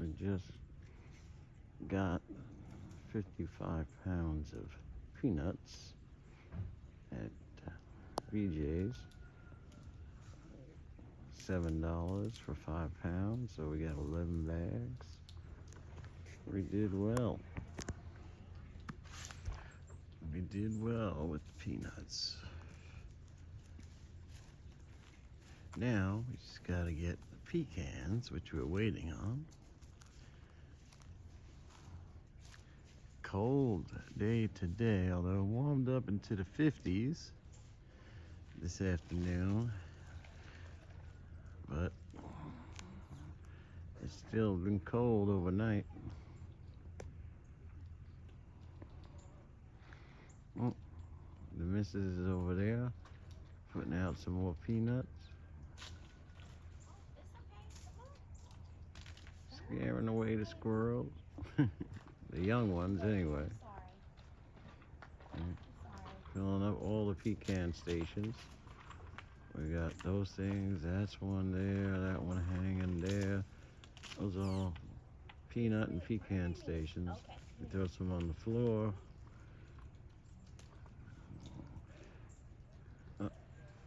we just got 55 pounds of peanuts at BJ's. $7 for 5 pounds, so we got 11 bags. We did well. We did well with the peanuts. Now we just gotta get the pecans, which we're waiting on. Cold day today, although it warmed up into the 50s this afternoon, but it's still been cold overnight. Oh, the missus is over there putting out some more peanuts. Scaring away the squirrels. The young ones, anyway. Filling up all the pecan stations. We got those things. That's one there. That one hanging there. Those are all peanut and pecan stations. We throw some on the floor.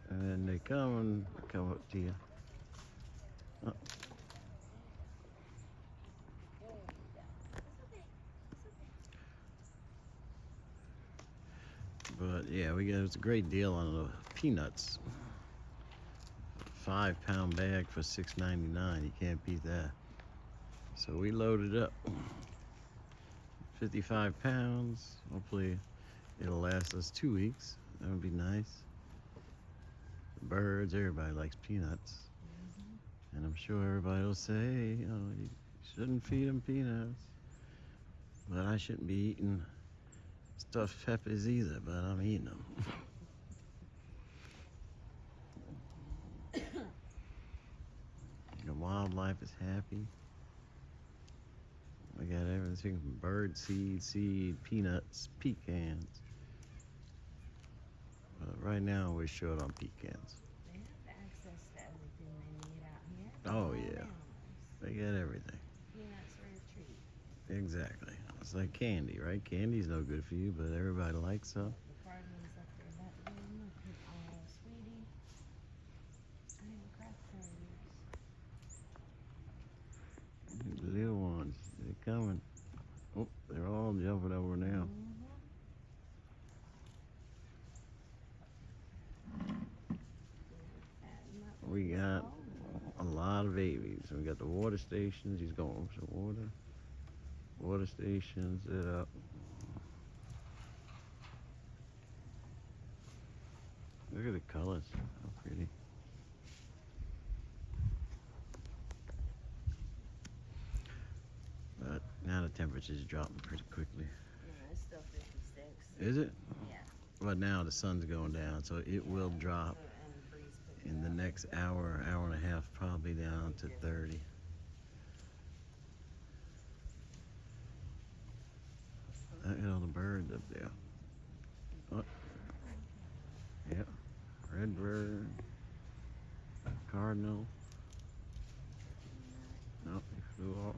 And then they come and come up to you. But yeah, it's a great deal on the peanuts. 5-pound bag for $6.99. You can't beat that. So we loaded up 55 pounds. Hopefully it'll last us 2 weeks. That would be nice. The birds, everybody likes peanuts. And I'm sure everybody will say, you shouldn't feed them peanuts. But I shouldn't be eating stuffed peppers either, but I'm eating them. The wildlife is happy. We got everything from bird seed, peanuts, pecans. But right now we're short on pecans. They have access to everything they need out here. Oh yeah, they got everything. Peanuts are a treat. Exactly. It's like candy, right? Candy's no good for you, but everybody likes some. The cardinals up there, that room. Sweetie, I have cracked those. The little ones, they're coming. Oh, they're all jumping over now. We got a lot of babies. We got the water stations. He's going for some water. Water stations it up. Look at the colors. How pretty. But now the temperature's dropping pretty quickly. Yeah, it's still 56. Is it? Yeah. But now the sun's going down, so it will drop in the next hour and a half, probably down to 30. Look at all the birds up there. Oh. Yep. Red bird. Cardinal. Nope, he flew off.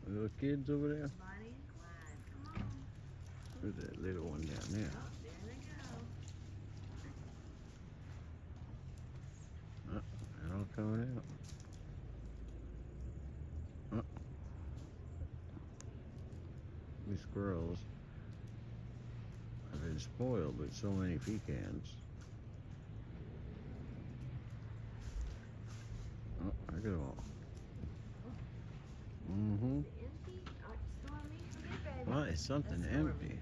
Little kids over there. Bonnie and Clyde, come on. There's that little one down there. Oh, there they go. Oh, they're all coming out. Oh. These squirrels have been spoiled with so many pecans. Oh, look at them all. Mm-hmm. Well, it's something empty.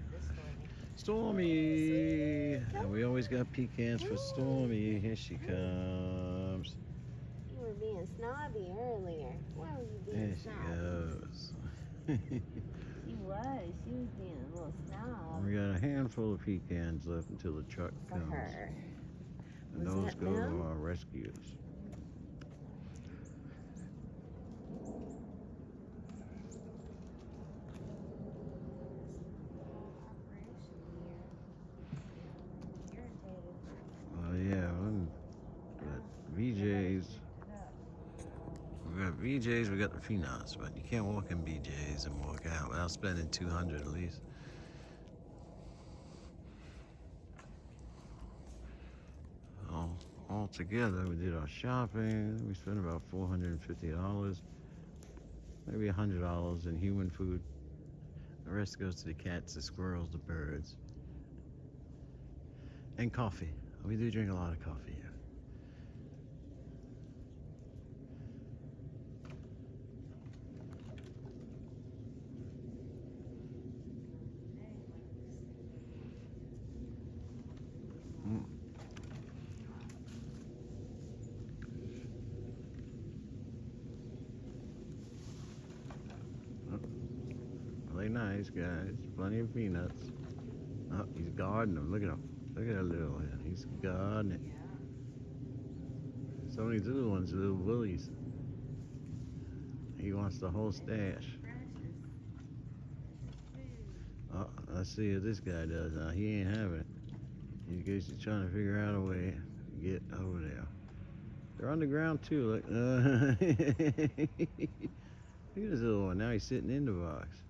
Stormy! And we always got pecans for Stormy. Here she comes. You were being snobby earlier. Why were you being There snobby? she goes. She was being a little snob. We got a handful of pecans left until the truck For comes. her. And Was those that go to them? our rescuers. BJ's, we got the peanuts, but you can't walk in BJ's and walk out without spending 200 at least. All together, we did our shopping. We spent about $450, maybe $100 in human food. The rest goes to the cats, the squirrels, the birds, and coffee. We do drink a lot of coffee here. Really nice, guys. Plenty of peanuts. Oh, he's guarding them. Look at him. Look at that little one. He's guarding it. Some of these little ones are little bullies. He wants the whole stash. Oh, let's see what this guy does now. He ain't having it. He's trying to figure out a way to get over there. They're on the ground too. Look, look at this little one. Now he's sitting in the box.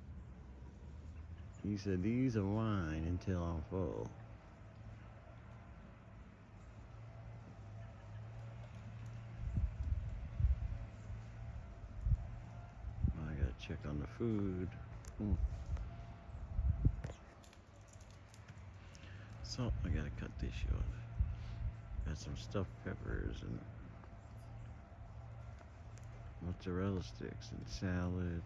He said, "These are mine until I'm full." I gotta check on the food. So I gotta cut this short. Got some stuffed peppers and mozzarella sticks and salad.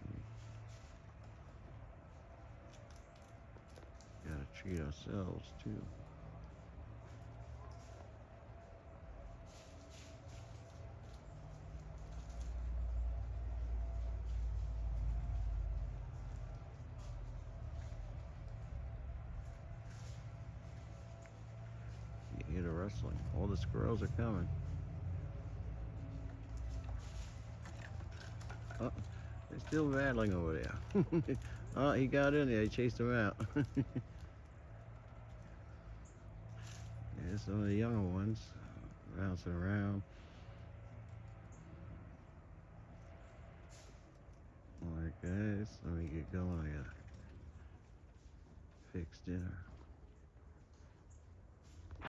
Gotta treat ourselves too. You hear the rustling. All the squirrels are coming. Oh, they're still battling over there. Oh, he got in there. He chased him out. Yeah, some of the younger ones bouncing around. Alright, guys, let me get going. I gotta fix dinner.